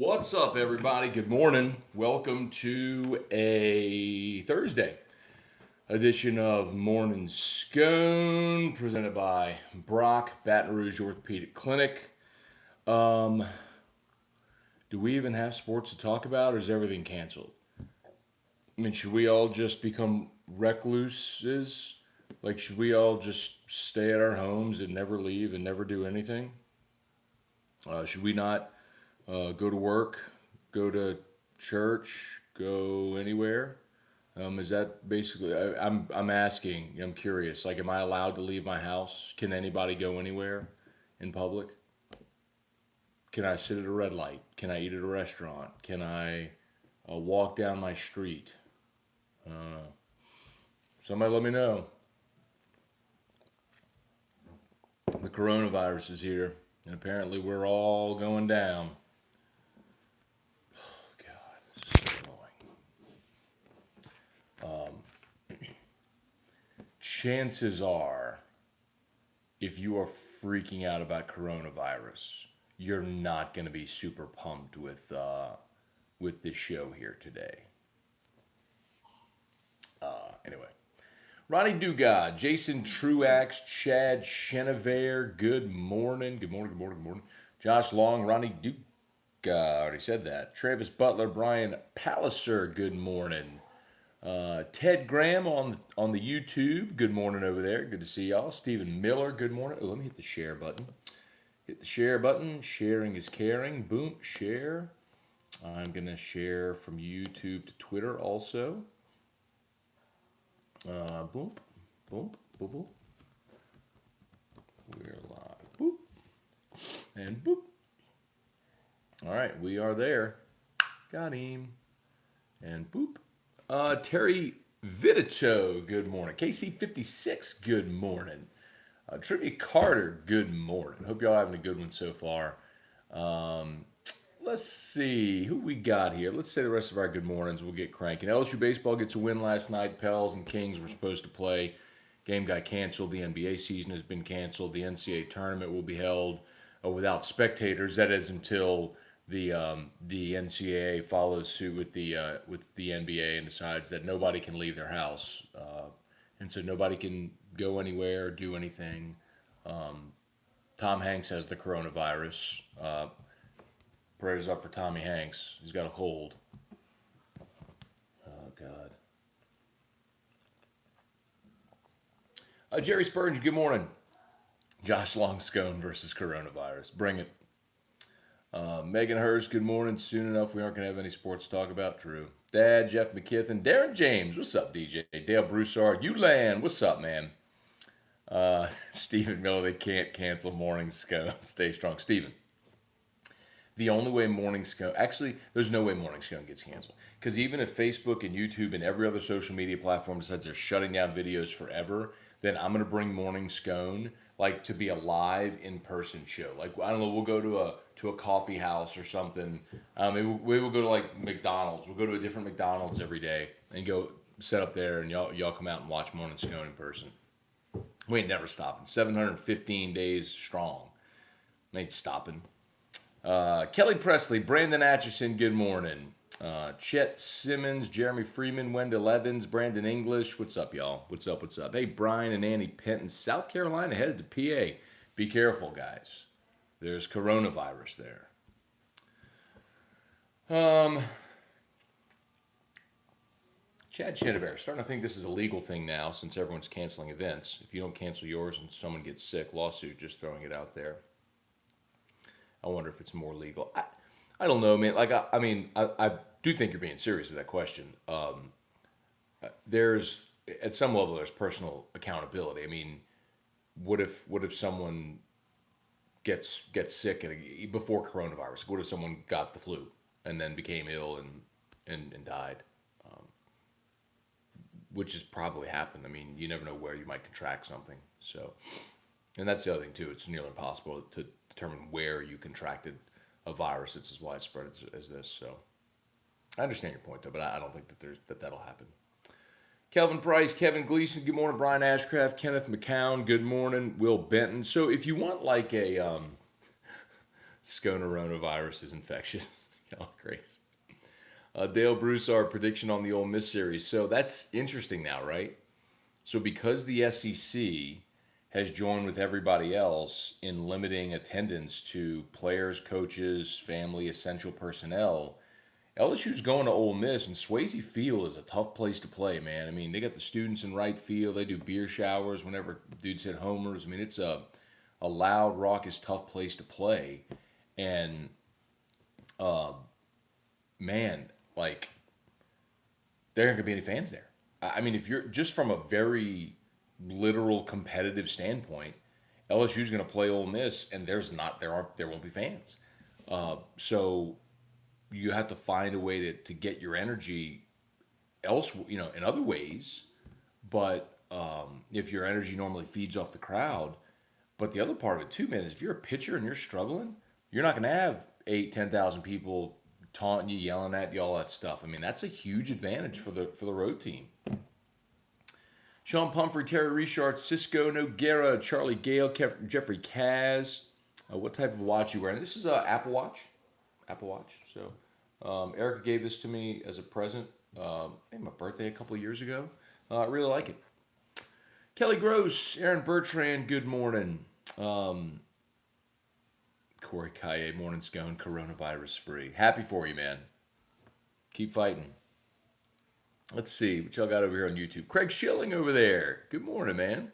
What's up, everybody? Good morning. Welcome to a Thursday edition of Morning Scone, presented by Brock, Baton Rouge Orthopedic Clinic. Do we even have sports to talk about, or is everything canceled? I mean, should we all just become recluses? Like, should we all just stay at our homes and never leave and never do anything? Should we not go to work, go to church, go anywhere? Is that basically? I'm asking. I'm curious. Like, am I allowed to leave my house? Can anybody go anywhere in public? Can I sit at a red light? Can I eat at a restaurant? Can I walk down my street? Somebody let me know. The coronavirus is here, and apparently we're all going down. Oh, God, this is so annoying. Chances are, if you are freaking out about coronavirus, you're not going to be super pumped with this show here today. Anyway, Ronnie Dugard, Jason Truax, Chad Chenevert, good morning. Good morning, good morning, good morning. Josh Long, Ronnie Dugard, already said that. Travis Butler, Brian Palliser, good morning. Ted Graham on the YouTube, good morning over there. Good to see y'all. Stephen Miller, good morning. Oh, let me hit the share button. Hit the share button. Sharing is caring. Boom, share. I'm going to share from YouTube to Twitter also. Boom, boom, boom, boom. We're live. Boop. And boop. All right, we are there. Got him. And boop. Terry Vidito, good morning. KC56, good morning. Trivia Carter, good morning. Hope y'all having a good one so far. Let's see who we got here. Let's say the rest of our good mornings. We'll get cranking. LSU baseball gets a win last night. Pels and Kings were supposed to play. Game got canceled. The NBA season has been canceled. The NCAA tournament will be held without spectators. That is until the NCAA follows suit with the NBA and decides that nobody can leave their house, and so nobody can go anywhere or do anything. Tom Hanks has the coronavirus. Prayers up for Tommy Hanks. He's got a cold. Oh, God. Jerry Spurgeon, good morning. Josh Long, Scone versus coronavirus. Bring it. Megan Hurst, good morning. Soon enough, we aren't going to have any sports to talk about. True. Dad, Jeff McKithen. Darren James, what's up, DJ? Dale Broussard, Ulan, what's up, man? Stephen Miller, they can't cancel Morning Scone. Stay strong. Stephen. The only way Morning Scone, actually, there's no way Morning Scone gets canceled. Because even if Facebook and YouTube and every other social media platform decides they're shutting down videos forever, then I'm going to bring Morning Scone like to be a live in-person show. Like, I don't know, we'll go to a coffee house or something. Maybe we will go to like McDonald's. We'll go to a different McDonald's every day and go set up there, and y'all come out and watch Morning Scone in person. We ain't never stopping. 715 days strong. We ain't stopping. Kelly Presley, Brandon Atchison, good morning. Chet Simmons, Jeremy Freeman, Wendell Evans, Brandon English. What's up, y'all? What's up? What's up? Hey, Brian and Annie Penton, South Carolina, headed to PA. Be careful, guys. There's coronavirus there. Chad Chenevert, starting to think this is a legal thing now since everyone's canceling events. If you don't cancel yours and someone gets sick, lawsuit, just throwing it out there. I wonder if it's more legal. I don't know, man. Like, I do think you're being serious with that question. There's, at some level, there's personal accountability. I mean, what if someone gets sick before coronavirus? What if someone got the flu and then became ill and died? Which has probably happened. I mean, you never know where you might contract something. So, and that's the other thing too. It's nearly impossible to determine where you contracted a virus that's as widespread as this. So, I understand your point though, but I don't think that'll happen. Kelvin Price, Kevin Gleason, good morning. Brian Ashcraft, Kenneth McCown, good morning. Will Benton. So, if you want like a Sconaronavirus is infectious. Oh, crazy. Dale Broussard prediction on the Ole Miss series. So that's interesting now, right? So because the SEC has joined with everybody else in limiting attendance to players, coaches, family, essential personnel, LSU's going to Ole Miss, and Swayze Field is a tough place to play, man. I mean, they got the students in right field. They do beer showers whenever dudes hit homers. I mean, it's a loud, raucous, tough place to play. And, man, like, there aren't going to be any fans there. I mean, if you're just from a very literal competitive standpoint, LSU's going to play Ole Miss, and there won't be fans. So you have to find a way to get your energy else, in other ways. But if your energy normally feeds off the crowd, but the other part of it too, man, is if you're a pitcher and you're struggling, you're not going to have 10,000 people taunting you, yelling at you, all that stuff. I mean, that's a huge advantage for the road team. Sean Pumphrey, Terry Richard, Cisco Noguera, Charlie Gale, Jeffrey Kaz. What type of watch you wearing? This is a Apple Watch. Apple Watch. So Erica gave this to me as a present. I think my birthday a couple of years ago. I really like it. Kelly Gross, Aaron Bertrand, good morning. Corey Kaye, morning Scone, coronavirus free. Happy for you, man. Keep fighting. Let's see what y'all got over here on YouTube. Craig Schilling over there. Good morning, man.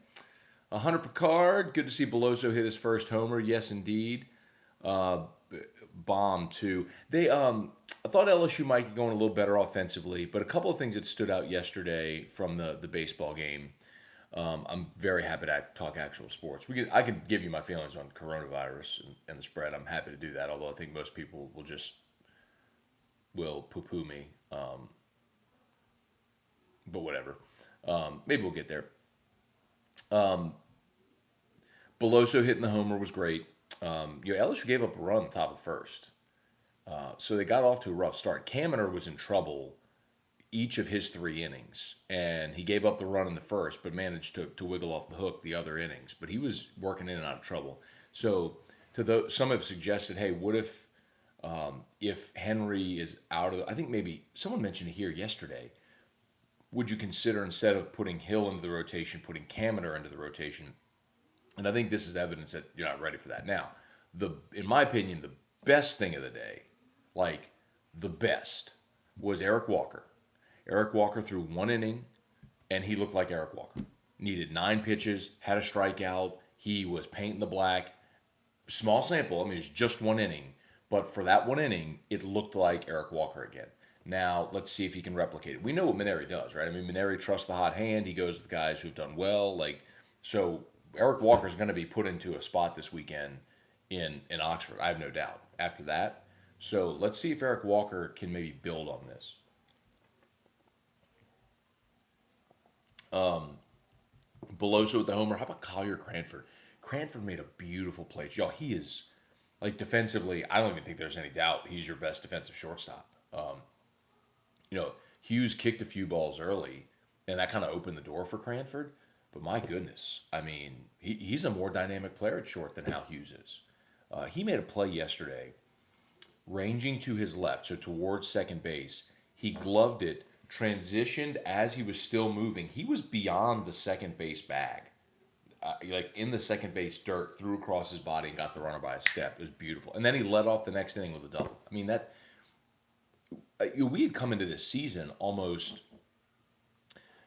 Hunter Picard, good to see Beloso hit his first homer. Yes, indeed. Bomb too. I thought LSU might get going a little better offensively, but a couple of things that stood out yesterday from the baseball game. I'm very happy to talk actual sports. I could give you my feelings on coronavirus and the spread. I'm happy to do that, although I think most people will poo-poo me. But whatever. Maybe we'll get there. Beloso hitting the homer was great. LSU gave up a run on the top of the first. So they got off to a rough start. Kaminer was in trouble each of his 3 innings, and he gave up the run in the first, but managed to wiggle off the hook the other innings. But he was working in and out of trouble. So some have suggested, hey, what if Henry is out of? I think maybe someone mentioned it here yesterday. Would you consider, instead of putting Hill into the rotation, putting Kaminer into the rotation? And I think this is evidence that you're not ready for that. Now, in my opinion, the best thing of the day, like the best, was Eric Walker. Eric Walker threw 1 inning, and he looked like Eric Walker. Needed 9 pitches, had a strikeout. He was painting the black. Small sample. I mean, it's just 1 inning. But for that 1 inning, it looked like Eric Walker again. Now, let's see if he can replicate it. We know what Maneri does, right? I mean, Maneri trusts the hot hand. He goes with guys who've done well. So Eric Walker's going to be put into a spot this weekend in Oxford. I have no doubt. After that. So let's see if Eric Walker can maybe build on this. Beloso with the homer. How about Collier Cranford? Cranford made a beautiful play. Y'all, he is, defensively, I don't even think there's any doubt he's your best defensive shortstop. Hughes kicked a few balls early, and that kind of opened the door for Cranford. But my goodness, I mean, he's a more dynamic player at short than Hal Hughes is. He made a play yesterday, ranging to his left, so towards second base. He gloved it, transitioned as he was still moving. He was beyond the second base bag, in the second base dirt, threw across his body and got the runner by a step. It was beautiful. And then he led off the next inning with a double. I mean, we had come into this season almost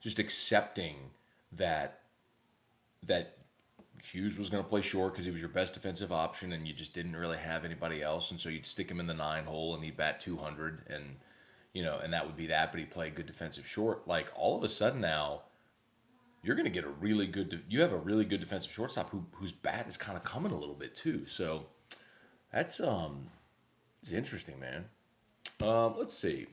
just accepting that Hughes was going to play short because he was your best defensive option, and you just didn't really have anybody else, and so you'd stick him in the 9 hole and he'd bat 200, and and that would be that. But he played good defensive short. All of a sudden now, you're going to get you have a really good defensive shortstop whose bat is kind of coming a little bit too. So that's it's interesting, man. Let's see.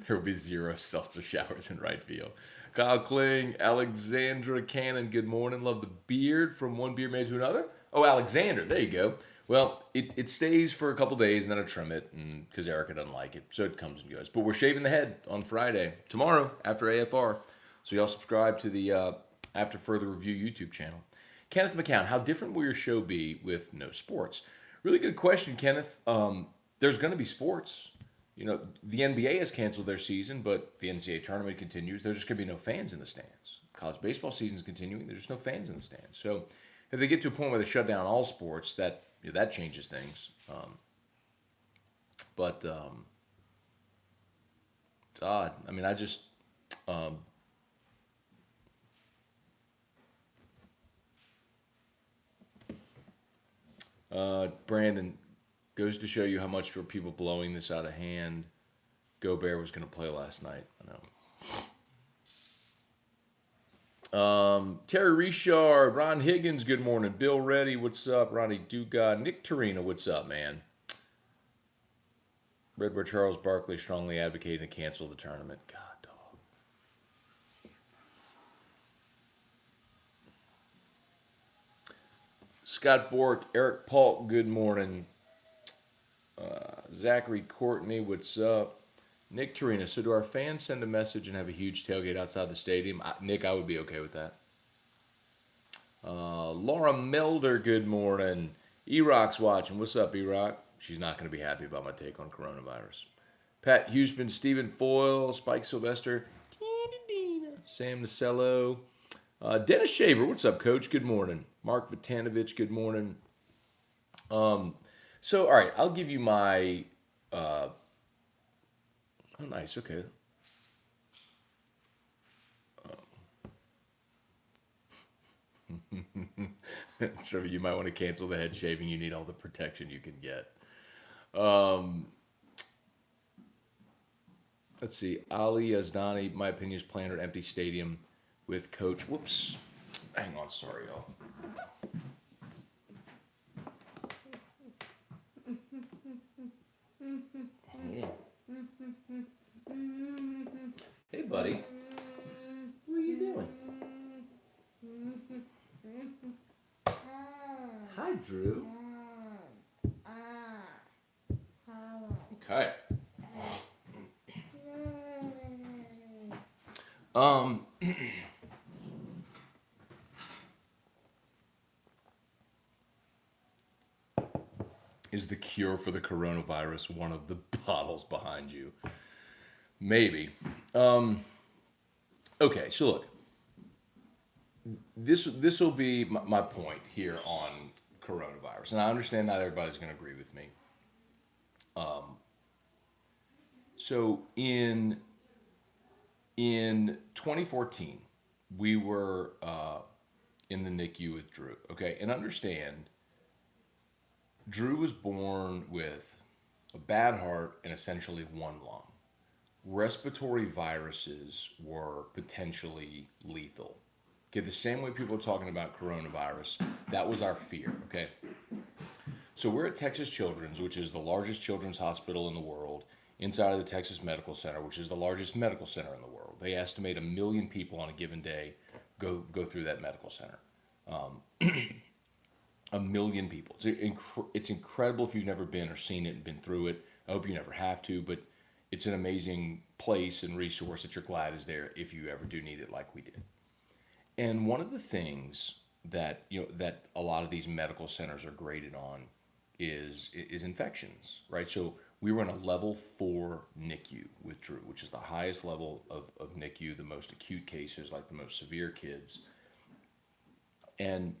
There will be 0 seltzer showers in right field. Kyle Kling, Alexandra Cannon, good morning. Love the beard from one beer made to another. Oh, Alexander, there you go. Well, it stays for a couple days, and then I trim it because Erica doesn't like it, so it comes and goes. But we're shaving the head on Friday, tomorrow, after AFR. So y'all subscribe to the After Further Review YouTube channel. Kenneth McCown, how different will your show be with no sports? Really good question, Kenneth. There's going to be sports. The NBA has canceled their season, but the NCAA tournament continues. There's just going to be no fans in the stands. College baseball season is continuing. There's just no fans in the stands. So if they get to a point where they shut down all sports, that changes things. But it's odd. I mean, I just um, Brandon, goes to show you how much for people blowing this out of hand. Gobert was going to play last night. I know. Terry Richard, Ron Higgins, good morning. Bill Reddy, what's up? Ronnie Dugas, Nick Torino, what's up, man? Redbird Charles Barkley strongly advocating to cancel the tournament. God, dog. Scott Bork, Eric Paul, good morning. Zachary Courtney, what's up? Nick Torino, so do our fans send a message and have a huge tailgate outside the stadium? Nick, I would be okay with that. Laura Melder, good morning. E-Rock's watching. What's up, E-Rock? She's not going to be happy about my take on coronavirus. Pat Houston, Stephen Foyle, Spike Sylvester, Sam Nacello, Dennis Shaver, what's up, Coach? Good morning. Mark Vitanovich, good morning. So, all right, I'll give you my. Oh, nice. Okay. Trevor, you might want to cancel the head shaving. You need all the protection you can get. Let's see. Ali Yazdani, my opinion is playing at empty stadium with coach. Whoops. Hang on. Sorry, y'all. Yeah. Hey, buddy. What are you doing? Hi, Drew. Okay. Is the cure for the coronavirus one of the bottles behind you? Maybe. Okay, so look, this will be my point here on coronavirus, and I understand not everybody's going to agree with me. So in 2014, we were in the NICU with Drew. Okay, and understand, Drew was born with a bad heart and essentially one lung. Respiratory viruses were potentially lethal. Okay, the same way people are talking about coronavirus, that was our fear. Okay, so we're at Texas Children's, which is the largest children's hospital in the world, inside of the Texas Medical Center, which is the largest medical center in the world. They estimate 1 million people on a given day go through that medical center. 1 million people. It's incredible if you've never been or seen it and been through it. I hope you never have to, but it's an amazing place and resource that you're glad is there if you ever do need it, like we did. And one of the things that that a lot of these medical centers are graded on is infections, right? So we were in a level 4 NICU with Drew, which is the highest level of NICU, the most acute cases, like the most severe kids. And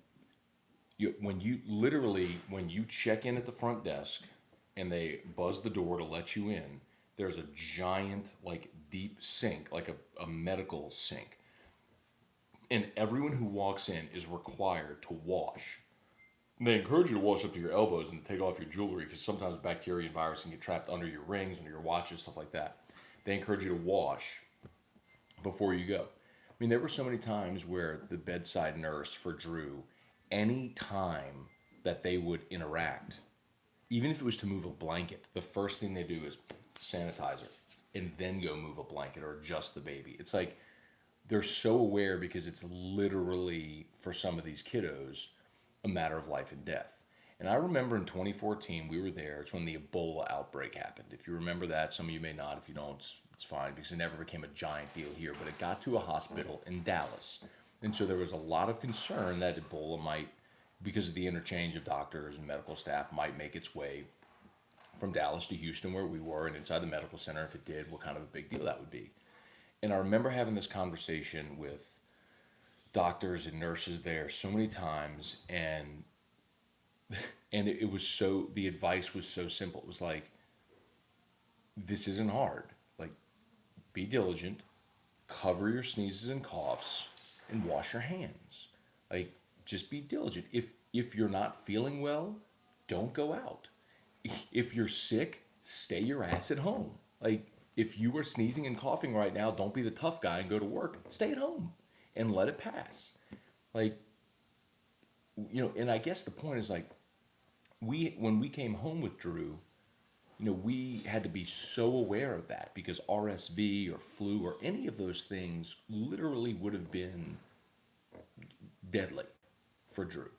when you check in at the front desk and they buzz the door to let you in, there's a giant, like, deep sink, like a medical sink. And everyone who walks in is required to wash. And they encourage you to wash up to your elbows and to take off your jewelry because sometimes bacteria and virus can get trapped under your rings, under your watches, stuff like that. They encourage you to wash before you go. I mean, there were so many times where the bedside nurse for Drew, any time that they would interact, even if it was to move a blanket, the first thing they do is sanitizer and then go move a blanket or adjust the baby. It's like they're so aware because it's literally, for some of these kiddos, a matter of life and death. And I remember in 2014, we were there. It's when the Ebola outbreak happened. If you remember that, some of you may not. If you don't, it's fine because it never became a giant deal here. But it got to a hospital in Dallas. And so there was a lot of concern that Ebola might because of the interchange of doctors and medical staff, might make its way from Dallas to Houston, where we were, and inside the medical center. If it did, what kind of a big deal that would be. And I remember having this conversation with doctors and nurses there so many times, and it was so, the advice was so simple. It was like, this isn't hard. Like, be diligent, cover your sneezes and coughs, and wash your hands. Like, just be diligent. If you're not feeling well, don't go out. If you're sick, stay your ass at home. Like, if you are sneezing and coughing right now, don't be the tough guy and go to work. Stay at home and let it pass. Like, and I guess the point is, like, when we came home with Drew, we had to be so aware of that, because RSV or flu or any of those things literally would have been deadly for Drew.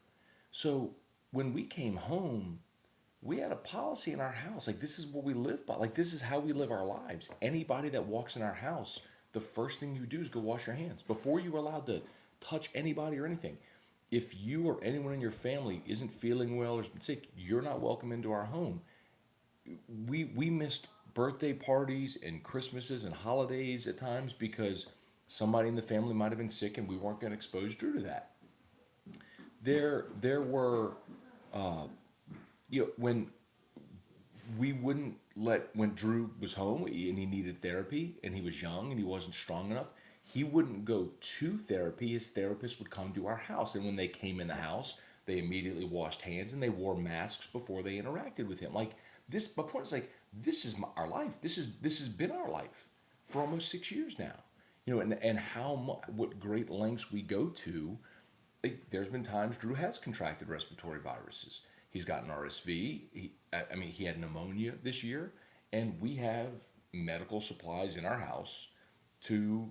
So when we came home, we had a policy in our house. Like, this is what we live by. Like, this is how we live our lives. Anybody that walks in our house, the first thing you do is go wash your hands before you're allowed to touch anybody or anything. If you or anyone in your family isn't feeling well or has been sick, you're not welcome into our home. We missed birthday parties and Christmases and holidays at times because somebody in the family might have been sick, and we weren't going to expose Drew to that. There were, when we wouldn't when Drew was home and he needed therapy and he was young and he wasn't strong enough, he wouldn't go to therapy. His therapist would come to our house, and when they came in the house, they immediately washed hands and they wore masks before they interacted with him. Like, this, my point is, like, this is our life. This has been our life for almost 6 years now. And how much, what great lengths we go to. Like, there's been times Drew has contracted respiratory viruses. He's gotten RSV. He had pneumonia this year, and we have medical supplies in our house that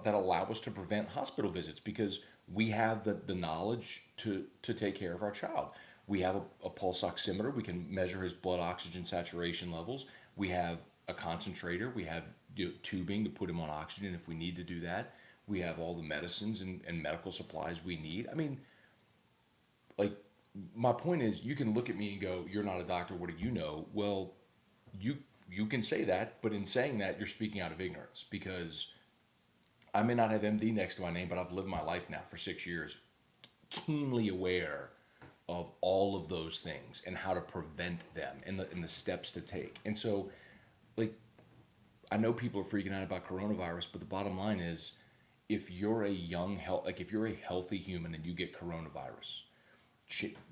allow us to prevent hospital visits, because we have the knowledge to take care of our child. We have a pulse oximeter. We can measure his blood oxygen saturation levels. We have a concentrator. We have tubing to put him on oxygen if we need to do that. We have all the medicines and medical supplies we need. I mean, like, my point is, you can look at me and go, "You're not a doctor. What do you know?" Well, you can say that, but in saying that, you're speaking out of ignorance, because I may not have MD next to my name, but I've lived my life now for 6 years, keenly aware of all of those things and how to prevent them and the steps to take. And so, like, I know people are freaking out about coronavirus, but the bottom line is, if you're a if you're a healthy human and you get coronavirus,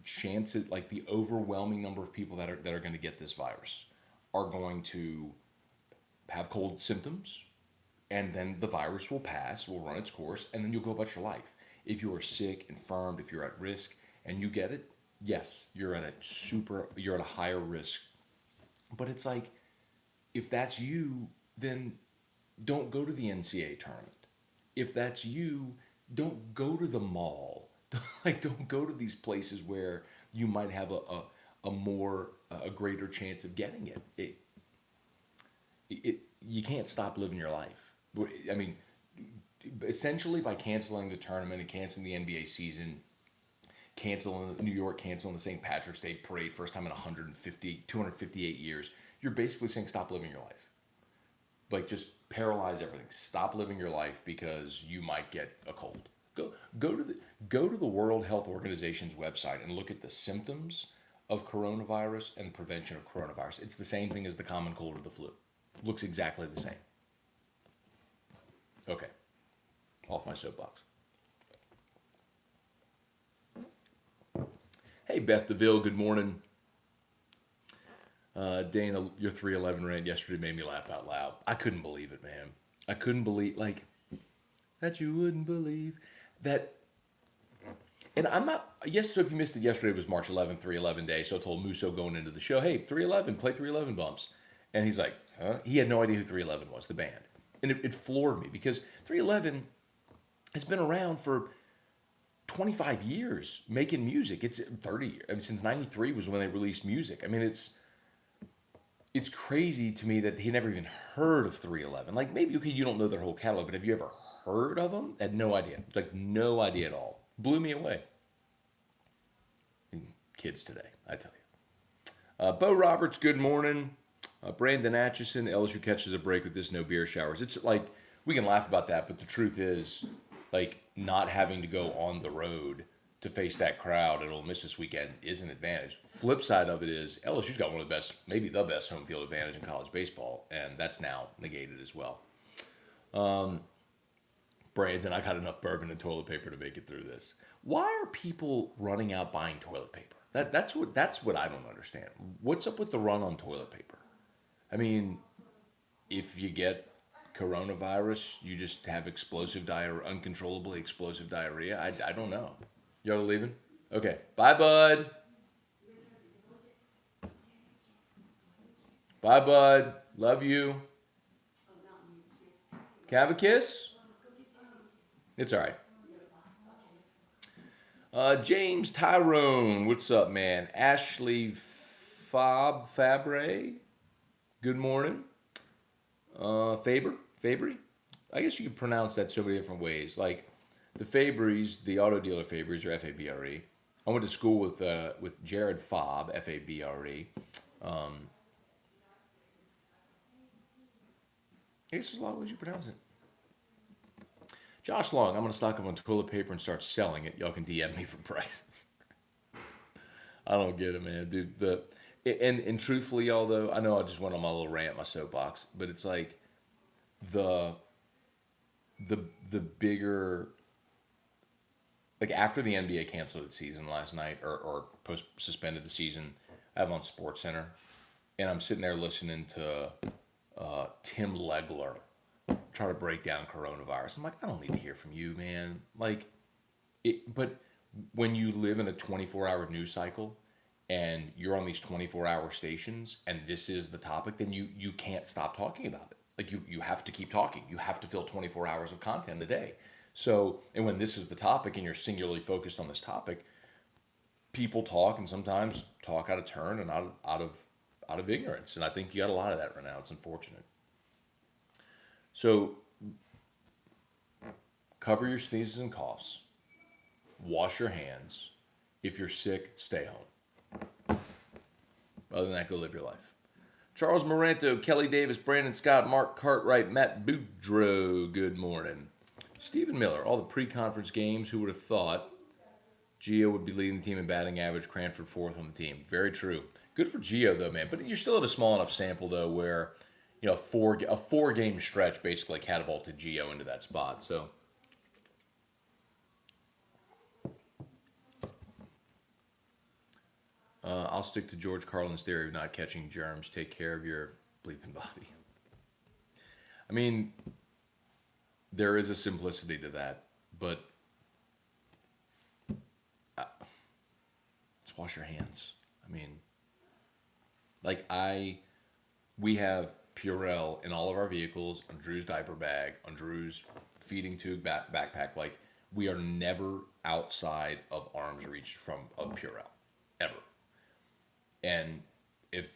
chances, like, the overwhelming number of people that are going to get this virus are going to have cold symptoms, and then the virus will pass, will run its course, and then you'll go about your life. If you are sick, infirmed, if you're at risk and you get it, yes, you're at a higher risk. But it's like, if that's you, then don't go to the NCAA tournament. If that's you, don't go to the mall. Like, don't go to these places where you might have a greater chance of getting it. You can't stop living your life. I mean, essentially, by canceling the tournament and canceling the NBA season, canceling New York, canceling the St. Patrick's Day parade, first time in 258 years, you're basically saying, stop living your life. Like, just paralyze everything. Stop living your life because you might get a cold. Go to the World Health Organization's website and look at the symptoms of coronavirus and prevention of coronavirus. It's the same thing as the common cold or the flu. Looks exactly the same. Okay, off my soapbox. Hey, Beth DeVille, good morning. Dana, your 311 rant yesterday made me laugh out loud. I couldn't believe it, man. I couldn't believe, like, that you wouldn't believe that. And I'm not, yes, so if you missed it, yesterday was March 11th, 311 day. So I told Musso going into the show, hey, 311, play 311 bumps. And he's like, huh? He had no idea who 311 was, the band. And it floored me, because 311 has been around for 25 years making music. It's 30 years. I mean, since 93 was when they released music. I mean, it's crazy to me that he never even heard of 311. Like, maybe, okay, you don't know their whole catalog, but have you ever heard of them? I had no idea. Like, no idea at all. Blew me away. Kids today, I tell you. Bo Roberts, good morning. Brandon Atchison, LSU catches a break with this no beer showers. It's like, we can laugh about that, but the truth is, like, not having to go on the road to face that crowd at Ole Miss this weekend is an advantage. Flip side of it is LSU's got one of the best, maybe the best home field advantage in college baseball, and that's now negated as well. Brandon, I got enough bourbon and toilet paper to make it through this. Why are people running out buying toilet paper? That's what I don't understand. What's up with the run on toilet paper? I mean, if you get coronavirus, you just have explosive diarrhea, uncontrollably explosive diarrhea. I don't know. Y'all leaving? Okay. Bye, bud. Bye, bud. Love you. Can I have a kiss? It's all right. James Tyrone, what's up, man? Ashley Fabre, good morning. Fabry? I guess you could pronounce that so many different ways. Like the Fabries, the auto dealer Fabries, or Fabre. I went to school with Jared Fabre, Fabre. I guess there's a lot of ways you pronounce it. Josh Long, I'm going to stock up on toilet paper and start selling it. Y'all can DM me for prices. I don't get it, man, dude. And truthfully, y'all, though, I know I just went on my little rant, my soapbox, but it's like the bigger, like after the NBA canceled its season last night or post suspended the season, I have on Sports Center, and I'm sitting there listening to Tim Legler try to break down coronavirus. I'm like, I don't need to hear from you, man. Like, but when you live in a 24-hour news cycle and you're on these 24-hour stations and this is the topic, then you can't stop talking about it. Like, you have to keep talking. You have to fill 24 hours of content a day. So, and when this is the topic and you're singularly focused on this topic, people talk and sometimes talk out of turn and out of ignorance. And I think you got a lot of that right now. It's unfortunate. So, cover your sneezes and coughs. Wash your hands. If you're sick, stay home. Other than that, go live your life. Charles Moranto, Kelly Davis, Brandon Scott, Mark Cartwright, Matt Boudreau, good morning. Stephen Miller, all the pre-conference games, who would have thought Gio would be leading the team in batting average, Cranford fourth on the team. Very true. Good for Gio, though, man. But you're still at a small enough sample, though, where a four-game stretch basically catapulted Gio into that spot. So, I'll stick to George Carlin's theory of not catching germs. Take care of your bleeping body. I mean, there is a simplicity to that, but just wash your hands. I mean, like we have Purell in all of our vehicles, on Drew's diaper bag, on Drew's feeding tube backpack. Like, we are never outside of arm's reach of Purell, ever. And if,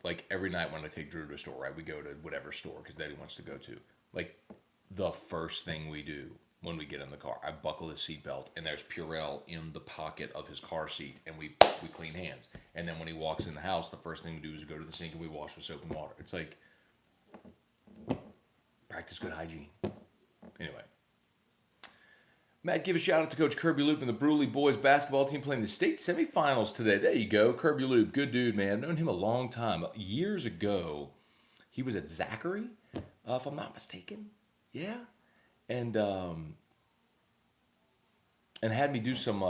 like, every night when I take Drew to a store, right, we go to whatever store because Daddy wants to go to. Like, the first thing we do when we get in the car, I buckle his seatbelt, and there's Purell in the pocket of his car seat, and we clean hands. And then when he walks in the house, the first thing we do is go to the sink and we wash with soap and water. It's like, practice good hygiene. Anyway. Matt, give a shout out to Coach Kirby Loop and the Bruley boys basketball team playing the state semifinals today. There you go. Kirby Loop, good dude, man. I've known him a long time. Years ago, he was at Zachary, if I'm not mistaken. Yeah. And had me do some,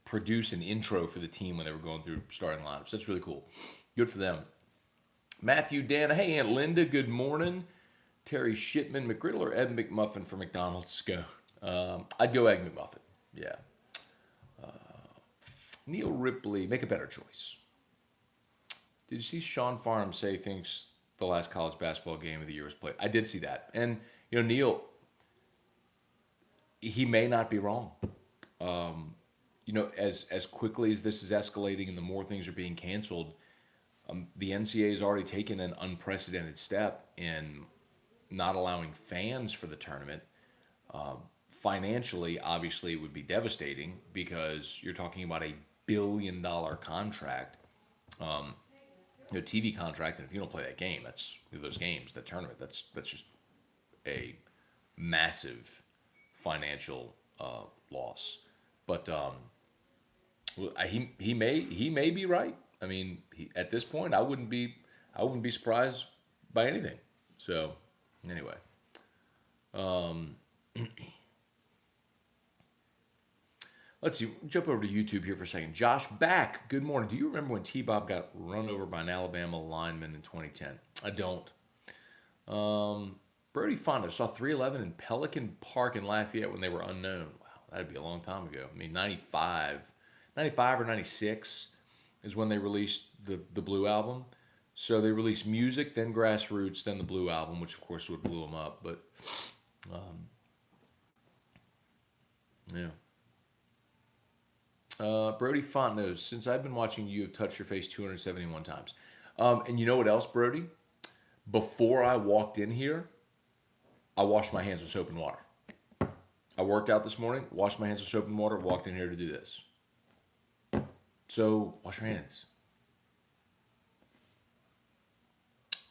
produce an intro for the team when they were going through starting lineups. That's really cool. Good for them. Matthew, Dana, hey, Aunt Linda, good morning. Terry Shipman, McGriddle, or Ed McMuffin for McDonald's Scone? I'd go Egg McMuffin. Yeah. Neil Ripley, make a better choice. Did you see Sean Farnham say he thinks the last college basketball game of the year was played? I did see that. And, Neil, he may not be wrong. As quickly as this is escalating and the more things are being canceled, the NCAA has already taken an unprecedented step in not allowing fans for the tournament. Financially, obviously, it would be devastating because you're talking about a billion contract, TV contract, and if you don't play that game, that's those games, that tournament, that's just a massive financial loss. But he may be right. I mean, at this point, I wouldn't be surprised by anything. So anyway, let's see. Jump over to YouTube here for a second. Josh back. Good morning. Do you remember when T-Bob got run over by an Alabama lineman in 2010? I don't. Brody Fonda saw 311 in Pelican Park in Lafayette when they were unknown. Wow, that'd be a long time ago. I mean, 95 or 96 is when they released the Blue album. So they released Music, then Grassroots, then the Blue album, which of course would blew them up. But yeah. Brody Font knows, since I've been watching you have touched your face 271 times. And you know what else, Brody? Before I walked in here, I washed my hands with soap and water. I worked out this morning, washed my hands with soap and water, walked in here to do this. So, wash your hands.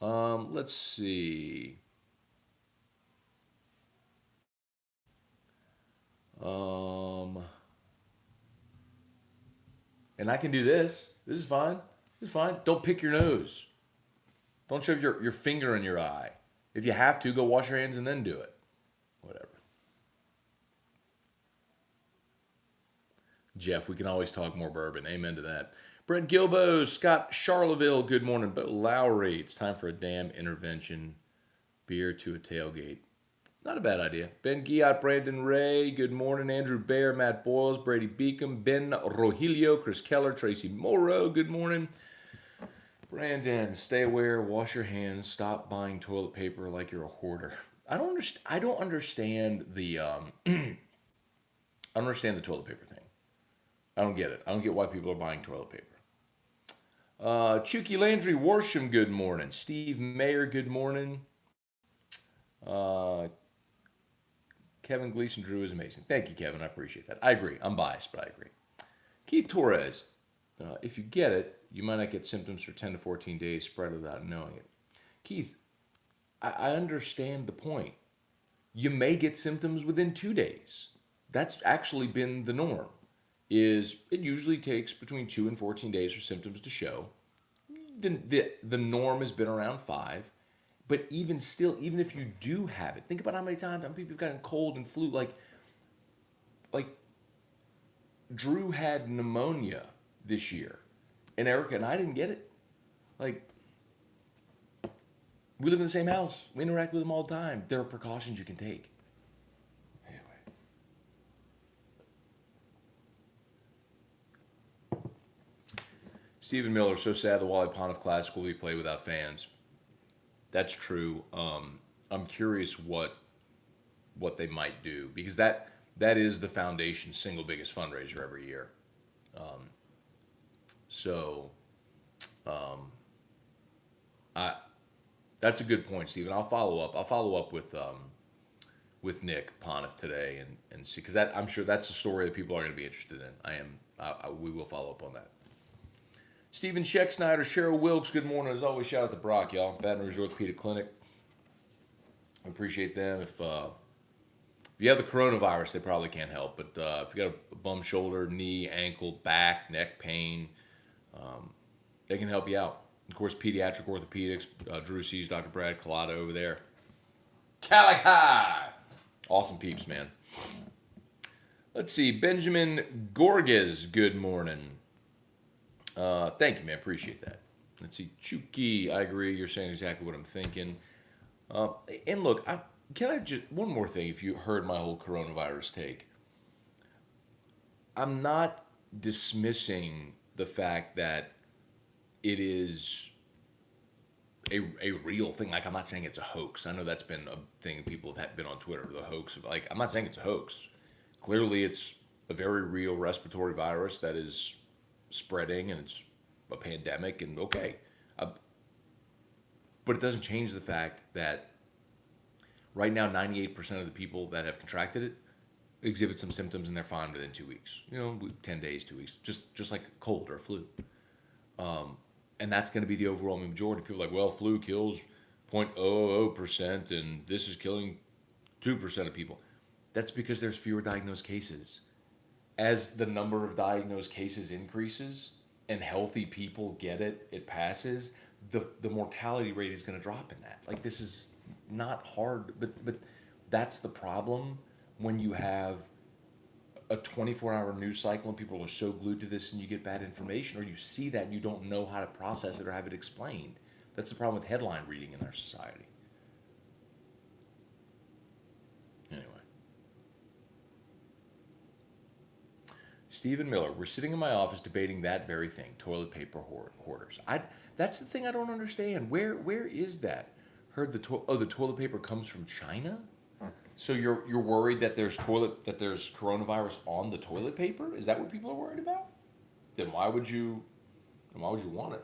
Let's see. And I can do this. This is fine. This is fine. Don't pick your nose. Don't shove your finger in your eye. If you have to, go wash your hands and then do it. Whatever. Jeff, we can always talk more bourbon. Amen to that. Brent Gilbo, Scott Charleville, good morning. Bo Lowry, it's time for a damn intervention. Beer to a tailgate. Not a bad idea. Ben Giat, Brandon Ray, good morning. Andrew Baer, Matt Boyles, Brady Beacom, Ben Rogelio, Chris Keller, Tracy Morrow, good morning. Brandon, stay aware, wash your hands, stop buying toilet paper like you're a hoarder. I don't understand the I don't understand the toilet paper thing. I don't get it. I don't get why people are buying toilet paper. Chucky Landry Worsham, good morning. Steve Mayer, good morning. Kevin Gleason Drew is amazing. Thank you, Kevin. I appreciate that. I agree. I'm biased, but I agree. Keith Torres, if you get it, you might not get symptoms for 10 to 14 days spread without knowing it. Keith, I understand the point. You may get symptoms within 2 days. That's actually been the norm. It usually takes between 2 and 14 days for symptoms to show. The norm has been around 5. But even still, even if you do have it, think about how many people have gotten cold and flu. Like Drew had pneumonia this year, and Erica and I didn't get it. Like, we live in the same house. We interact with them all the time. There are precautions you can take. Anyway. Stephen Miller, so sad the Wally Pontiff Classic will be played without fans. That's true. I'm curious what they might do, because that is the foundation's single biggest fundraiser every year. That's a good point, Stephen. I'll follow up with Nick Pontiff today and see, because I'm sure that's a story that people are going to be interested in. We will follow up on that. Steven Scheck-Snyder, Cheryl Wilkes, good morning. As always, shout out to Brock, y'all. Baton Rouge Orthopedic Clinic. I appreciate them. If you have the coronavirus, they probably can't help. But if you got a bum shoulder, knee, ankle, back, neck pain, they can help you out. Of course, pediatric orthopedics, Drew sees Dr. Brad Collada over there. Calico! Awesome peeps, man. Let's see. Benjamin Gorges, good morning. Thank you, man. Appreciate that. Let's see. Chuki, I agree. You're saying exactly what I'm thinking. And look, can I just, one more thing, if you heard my whole coronavirus take. I'm not dismissing the fact that it is a real thing. Like, I'm not saying it's a hoax. I know that's been a thing people have been on Twitter, the hoax. Like, I'm not saying it's a hoax. Clearly, it's a very real respiratory virus that is spreading, and it's a pandemic, and okay. But it doesn't change the fact that right now 98% of the people that have contracted it exhibit some symptoms and they're fine within 2 weeks. 10 days, 2 weeks, just like a cold or a flu. And that's going to be the overwhelming majority. People are like, well, flu kills 0.000%, and this is killing 2% of people. That's because there's fewer diagnosed cases. As the number of diagnosed cases increases and healthy people get it, it passes, the mortality rate is going to drop in that. Like, this is not hard, but that's the problem when you have a 24-hour news cycle and people are so glued to this and you get bad information, or you see that and you don't know how to process it or have it explained. That's the problem with headline reading in our society. Anyway. Stephen Miller, we're sitting in my office debating that very thing, toilet paper hoarders. That's the thing I don't understand. Where is that? Heard the toilet paper comes from China? So you're worried that there's coronavirus on the toilet paper? Is that what people are worried about? Then why would you want it?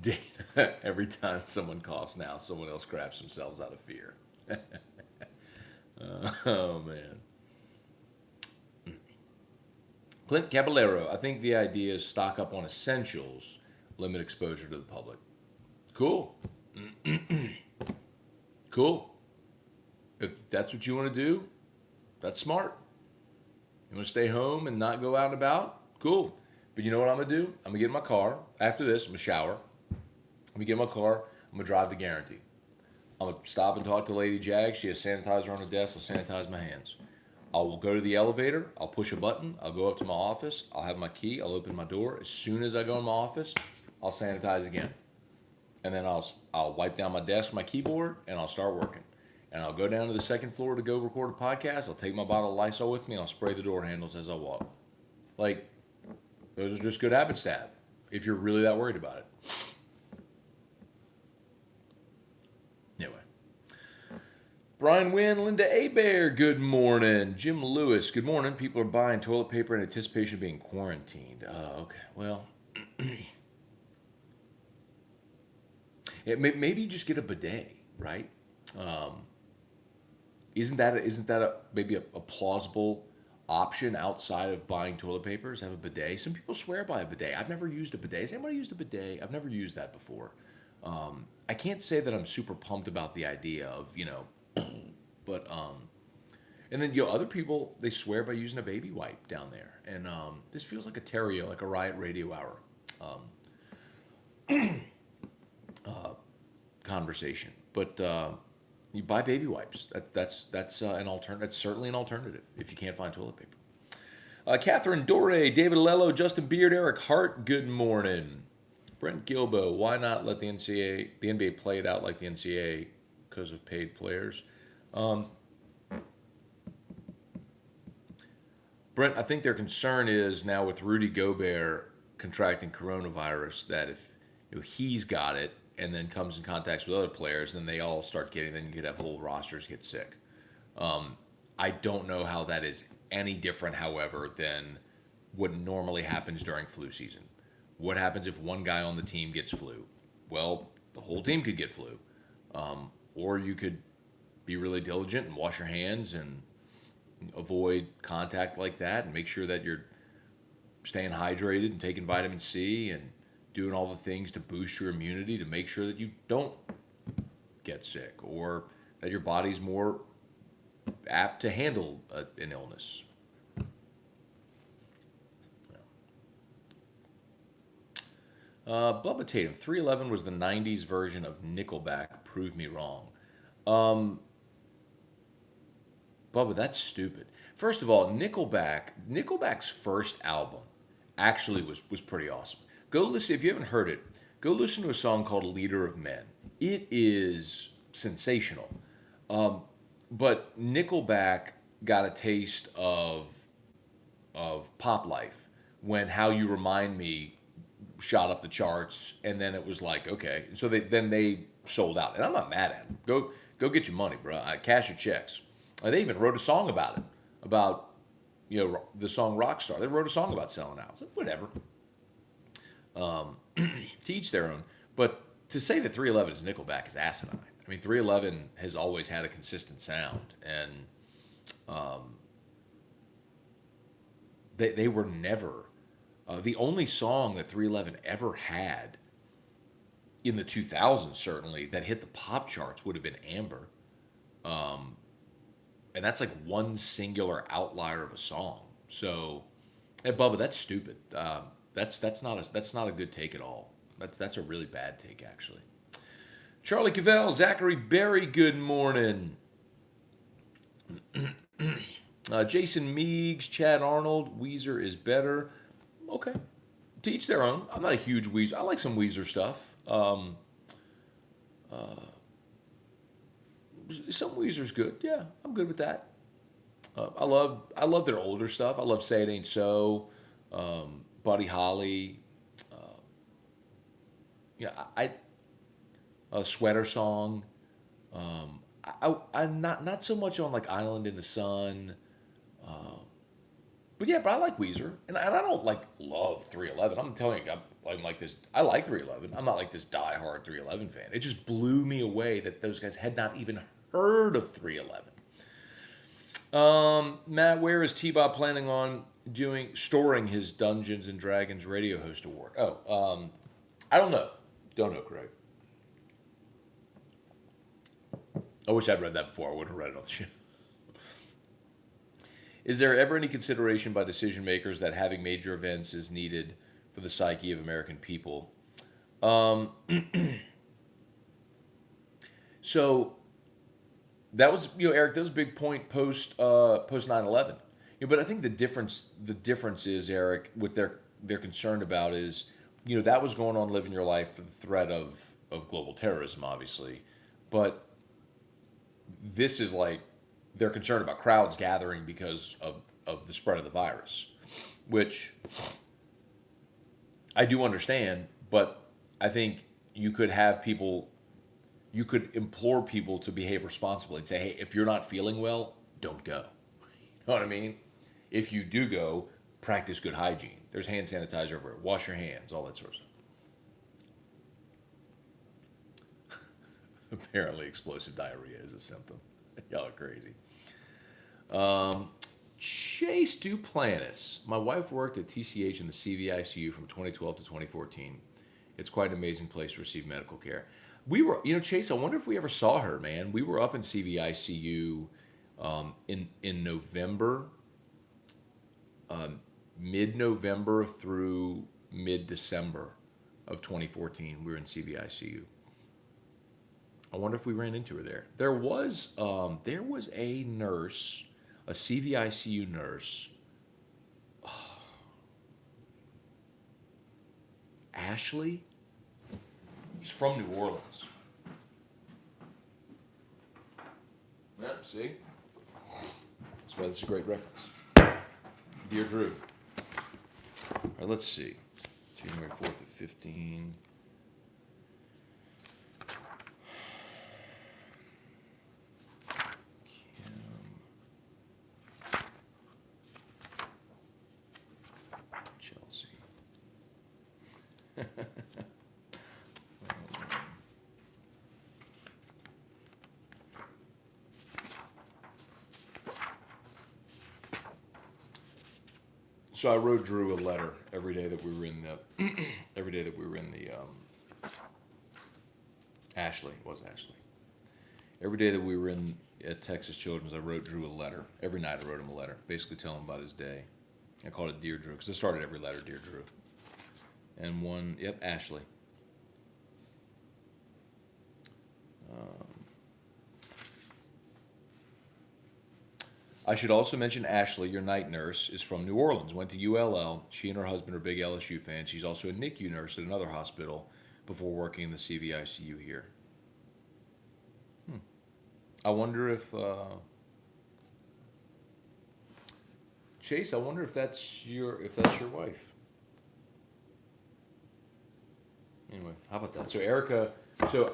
Dana, every time someone coughs now, someone else grabs themselves out of fear. Oh, man. Clint Caballero, I think the idea is stock up on essentials, limit exposure to the public. Cool. Cool. If that's what you want to do, that's smart. You want to stay home and not go out and about? Cool. But you know what I'm going to do? I'm going to get in my car. After this, I'm going to shower. I'm going to get in my car. I'm going to drive to Guarantee. I'm going to stop and talk to Lady Jag. She has sanitizer on the desk. I'll sanitize my hands. I will go to the elevator. I'll push a button. I'll go up to my office. I'll have my key. I'll open my door. As soon as I go in my office, I'll sanitize again. And then I'll wipe down my desk, my keyboard, and I'll start working. And I'll go down to the second floor to go record a podcast. I'll take my bottle of Lysol with me, and I'll spray the door handles as I walk. Like, those are just good habits to have if you're really that worried about it. Anyway. Brian Wynn, Linda Abear, good morning. Jim Lewis, good morning. People are buying toilet paper in anticipation of being quarantined. Okay. Well, maybe you just get a bidet, right? Isn't that maybe a plausible option outside of buying toilet paper? Is have a bidet? Some people swear by a bidet. I've never used a bidet. Has anybody used a bidet? I've never used that before. I can't say that I'm super pumped about the idea of, but and then other people, they swear by using a baby wipe down there, and this feels like a Terrio, like a Riot Radio Hour conversation. But you buy baby wipes. That's an alternative. That's certainly an alternative if you can't find toilet paper. Catherine Dore, David Lello, Justin Beard, Eric Hart. Good morning. Brent Gilbo, why not let the NBA play it out like the NCAA because of paid players? Brent, I think their concern is now with Rudy Gobert contracting coronavirus that if he's got it and then comes in contact with other players, then they all start getting. Then you could have whole rosters get sick. I don't know how that is any different, however, than what normally happens during flu season. What happens if one guy on the team gets flu? Well, the whole team could get flu. Or you could be really diligent and wash your hands and avoid contact like that and make sure that you're staying hydrated and taking vitamin C and doing all the things to boost your immunity to make sure that you don't get sick or that your body's more apt to handle an illness. Bubba Tatum, 311 was the 90s version of Nickelback. Prove me wrong. Bubba, that's stupid. First of all, Nickelback's first album actually was pretty awesome. Go listen, if you haven't heard it, go listen to a song called Leader of Men. It is sensational. But Nickelback got a taste of pop life when How You Remind Me shot up the charts, and then it was like, okay. So they sold out. And I'm not mad at them. Go get your money, bro. Cash your checks. They even wrote a song about it, about the song Rockstar. They wrote a song about selling out. So whatever. To each their own. But to say that 311 is Nickelback is asinine. I mean, 311 has always had a consistent sound, and they were never the only song that 311 ever had in the 2000s, certainly, that hit the pop charts would have been Amber. And that's like one singular outlier of a song. So, hey, Bubba, that's stupid. That's not a good take at all. That's a really bad take, actually. Charlie Cavell, Zachary Berry, good morning. Jason Meeks, Chad Arnold, Weezer is better. Okay, to each their own. I'm not a huge Weezer. I like some Weezer stuff. Some Weezer's good. Yeah, I'm good with that. I love their older stuff. I love Say It Ain't So, Buddy Holly. Yeah, a Sweater Song. I'm not so much on like Island in the Sun. But I like Weezer, and I don't like love 311. I'm telling you, I'm like this. I like 311. I'm not like this diehard 311 fan. It just blew me away that those guys had not even heard of 311. Matt, where is T-Bob planning on storing his Dungeons and Dragons radio host award? I don't know. Don't know, Craig. I wish I'd read that before. I wouldn't have read it on the show. Is there ever any consideration by decision makers that having major events is needed for the psyche of American people? So that was, Eric, that was a big point post 9/11. But I think the difference is, Eric, what they're concerned about is, that was going on, living your life for the threat of global terrorism, obviously, but this is like they're concerned about crowds gathering because of the spread of the virus, which I do understand, but I think you could implore people to behave responsibly and say, hey, if you're not feeling well, don't go. You know what I mean? If you do go, practice good hygiene. There's hand sanitizer everywhere. Wash your hands, all that sort of stuff. Apparently, explosive diarrhea is a symptom. Y'all are crazy. Chase Duplantis. My wife worked at TCH in the CVICU from 2012 to 2014. It's quite an amazing place to receive medical care. We were, Chase, I wonder if we ever saw her, man. We were up in CVICU in November, mid-November through mid-December of 2014. We were in CVICU. I wonder if we ran into her there. There was a nurse, a CVICU nurse, Ashley. She's from New Orleans. Yep, see? That's why this is a great reference. Dear Drew. All right, let's see. January 4th of 15. Chelsea. So I wrote Drew a letter every day that we were in the Ashley, it was Ashley. Every day that we were at Texas Children's, I wrote Drew a letter. Every night I wrote him a letter, basically telling him about his day. I called it Dear Drew, because I started every letter, Dear Drew. And one, Ashley. I should also mention Ashley, your night nurse, is from New Orleans, went to ULL. She and her husband are big LSU fans. She's also a NICU nurse at another hospital before working in the CVICU here. I wonder if, Chase, I wonder if that's your wife. Anyway, how about that? So Erica,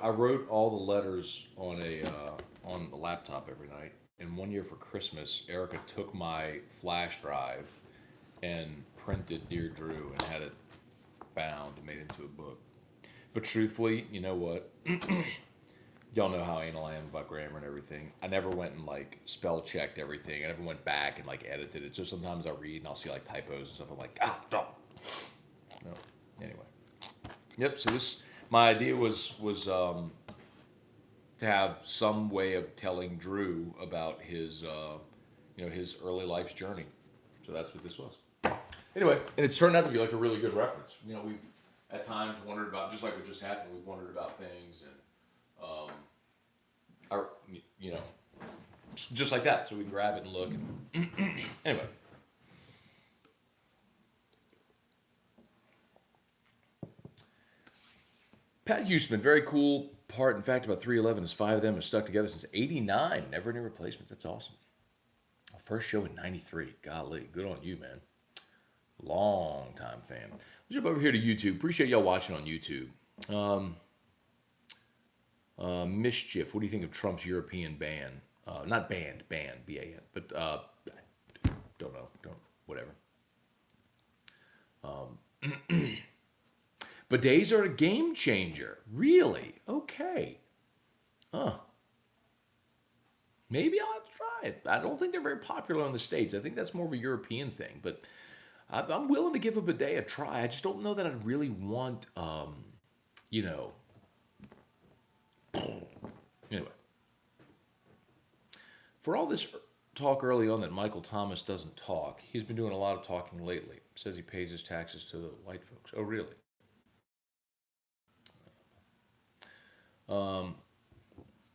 I wrote all the letters on the laptop every night. And one year for Christmas, Erica took my flash drive and printed Dear Drew and had it bound and made into a book. But truthfully, you know what? Y'all know how anal I am about grammar and everything. I never went and like spell checked everything. I never went back and like edited it. So sometimes I'll read and I'll see like typos and stuff. I'm like, don't. No. Anyway. Yep. So this, my idea was to have some way of telling Drew about his, his early life's journey. So that's what this was. Anyway, and it's turned out to be like a really good reference. We've at times wondered about, just like what just happened, we've wondered about things and, our, you know, just like that. So we can grab it and look. And anyway. Pat Huseman, very cool part. In fact, about 311 is 5 of them have stuck together since 89. Never any replacements. That's awesome. Our first show in 93. Golly, good on you, man. Long time fan. Let's jump over here to YouTube. Appreciate y'all watching on YouTube. Mischief, what do you think of Trump's European ban? Not banned, ban, B-A-N, but don't know, whatever. Bidets are a game changer. Really? Okay. Huh. Maybe I'll have to try it. I don't think they're very popular in the States. I think that's more of a European thing, but I'm willing to give a bidet a try. I just don't know that I'd really want, you know. Anyway. For all this talk early on that Michael Thomas doesn't talk, he's been doing a lot of talking lately. Says he pays his taxes to the white folks. Oh, really?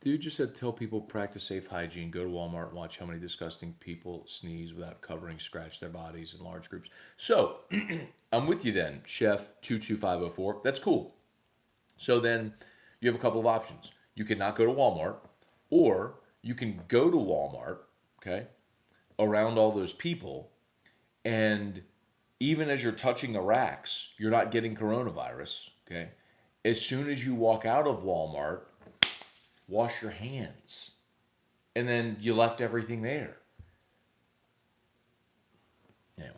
Dude just said tell people practice safe hygiene. Go to Walmart and watch how many disgusting people sneeze without covering, scratch their bodies in large groups. So I'm with you then, Chef 22504. That's cool. So then you have a couple of options. You can not go to Walmart, or you can go to Walmart, okay, around all those people, and even as you're touching the racks, you're not getting coronavirus, okay? As soon as you walk out of Walmart, wash your hands. And then you left everything there. Anyway.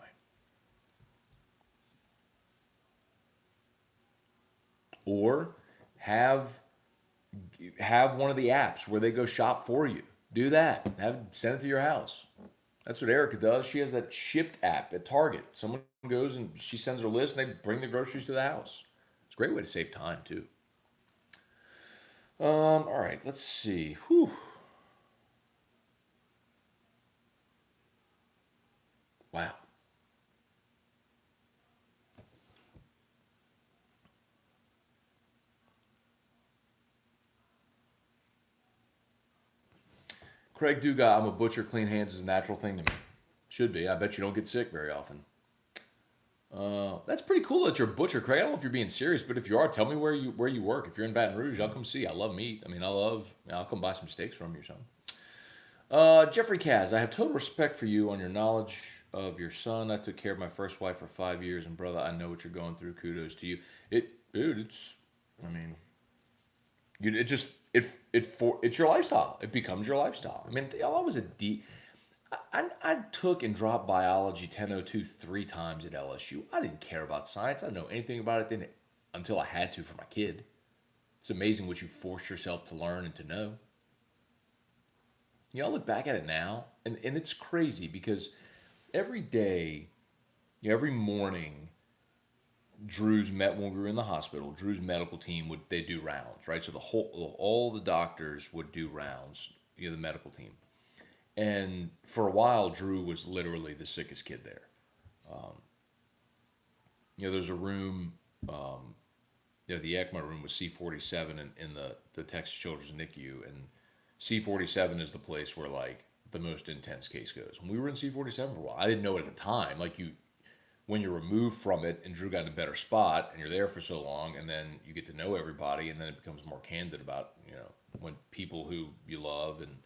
Or have one of the apps where they go shop for you. Do that. Send it to your house. That's what Erica does. She has that Shipped app at Target. Someone goes and she sends her list and they bring the groceries to the house. It's a great way to save time too. All right, let's see. Whew. Wow. Craig Dugas, I'm a butcher. Clean hands is a natural thing to me. Should be. I bet you don't get sick very often. That's pretty cool that you're a butcher, Craig. I don't know if you're being serious, but if you are, tell me where you work. If you're in Baton Rouge, I'll come see. I love meat. I mean, I'll come buy some steaks from you or something. Jeffrey Kaz, I have total respect for you on your knowledge of your son. I took care of my first wife for 5 years, and brother, I know what you're going through. Kudos to you. I mean, it's your lifestyle. It becomes your lifestyle. I mean, y'all always a deep. I took and dropped biology 1002 3 times at LSU. I didn't care about science. I didn't know anything about it until I had to for my kid. It's amazing what you force yourself to learn and to know. Y'all look back at it now, and it's crazy because every day, every morning, when we were in the hospital, Drew's medical team they do rounds, right? So all the doctors would do rounds, the medical team. And for a while, Drew was literally the sickest kid there. There's a room, the ECMO room was C47 in the Texas Children's NICU, and C47 is the place where like the most intense case goes. And we were in C47 for a while. I didn't know it at the time. Like when you're removed from it and Drew got in a better spot and you're there for so long, and then you get to know everybody, and then it becomes more candid about when people who you love and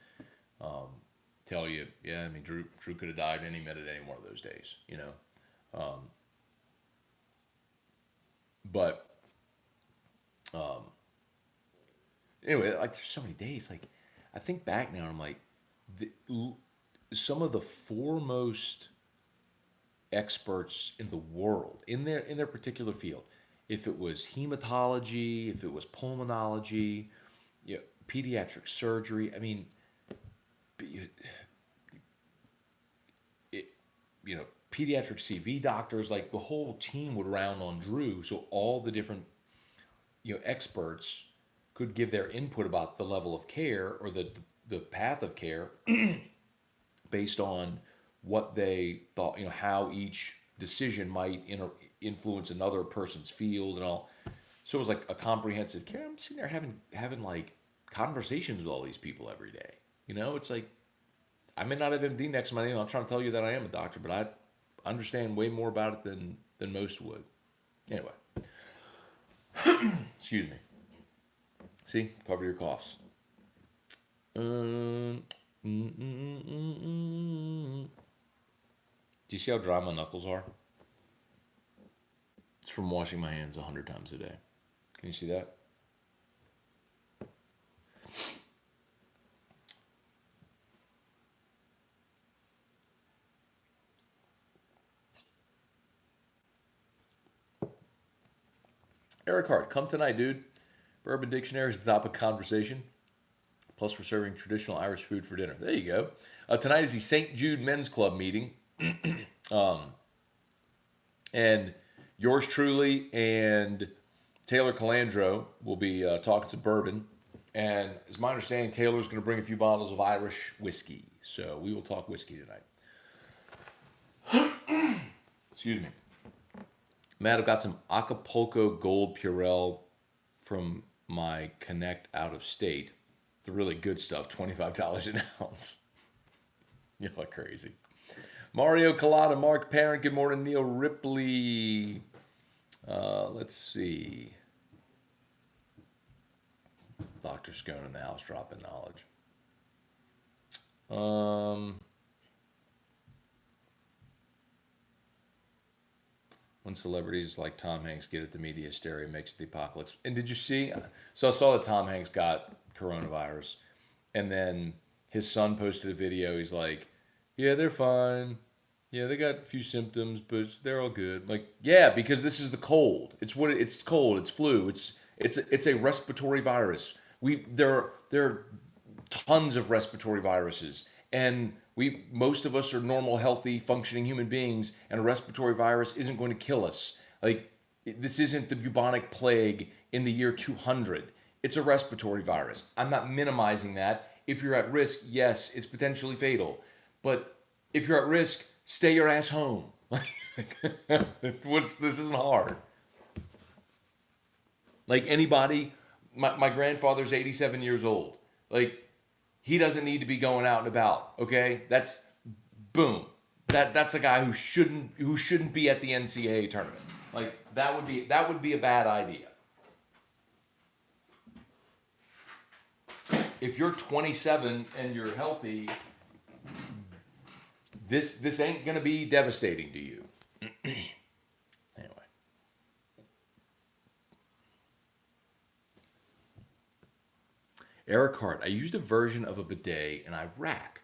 tell you, yeah, I mean, Drew could have died any minute, any one of those days, But anyway, like there's so many days. Like I think back now, and I'm like, some of the foremost experts in the world in their particular field, if it was hematology, if it was pulmonology, pediatric surgery. I mean, it, pediatric CV doctors, like the whole team would round on Drew. So all the different, experts could give their input about the level of care or the path of care based on what they thought, how each decision might influence another person's field and all. So it was like a comprehensive care. I'm sitting there having like conversations with all these people every day. It's like I may not have MD next to my name. I'm not trying to tell you that I am a doctor, but I understand way more about it than most would. Anyway, excuse me. See, cover your coughs. Do you see how dry my knuckles are? It's from washing my hands 100 times a day. Can you see that? Eric Hart, come tonight, dude. Bourbon Dictionary is the topic of conversation. Plus, we're serving traditional Irish food for dinner. There you go. Tonight is the St. Jude Men's Club meeting. And yours truly and Taylor Calandro will be talking some bourbon. And it's my understanding Taylor's going to bring a few bottles of Irish whiskey. So we will talk whiskey tonight. Excuse me. Matt, I've got some Acapulco Gold Purell from my Connect out of state. The really good stuff, $25 an ounce. You look crazy. Mario Collada, Mark Parent, good morning. Neil Ripley. Let's see. Dr. Scone in the house dropping knowledge. When celebrities like Tom Hanks get at the media hysteria, makes the apocalypse. And did you see? So I saw that Tom Hanks got coronavirus, and then his son posted a video. He's like, "Yeah, they're fine. Yeah, they got a few symptoms, but they're all good." Like, yeah, because this is the cold. It's cold. It's flu. It's a respiratory virus. There are tons of respiratory viruses, and most of us are normal, healthy, functioning human beings, and a respiratory virus isn't going to kill us. Like, this isn't the bubonic plague in the year 200. It's a respiratory virus. I'm not minimizing that. If you're at risk, yes, it's potentially fatal. But if you're at risk, stay your ass home. This isn't hard. Like anybody, my grandfather's 87 years old. Like, he doesn't need to be going out and about. Okay, that's boom. That's a guy who shouldn't be at the NCAA tournament. Like that would be a bad idea. If you're 27 and you're healthy, this ain't gonna be devastating to you. Anyway. Eric Hart, I used a version of a bidet in Iraq.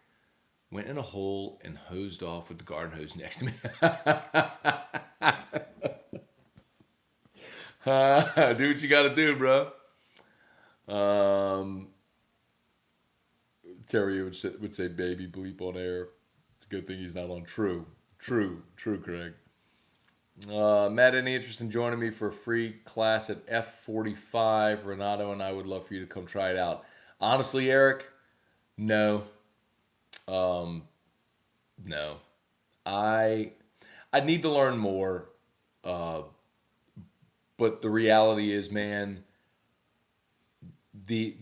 Went in a hole and hosed off with the garden hose next to me. Do what you gotta do, bro. Terry would say baby bleep on air. It's a good thing he's not on True, Craig. Matt, any interest in joining me for a free class at F45? Renato and I would love for you to come try it out. Honestly, Eric, no. No. I need to learn more. But the reality is, man, the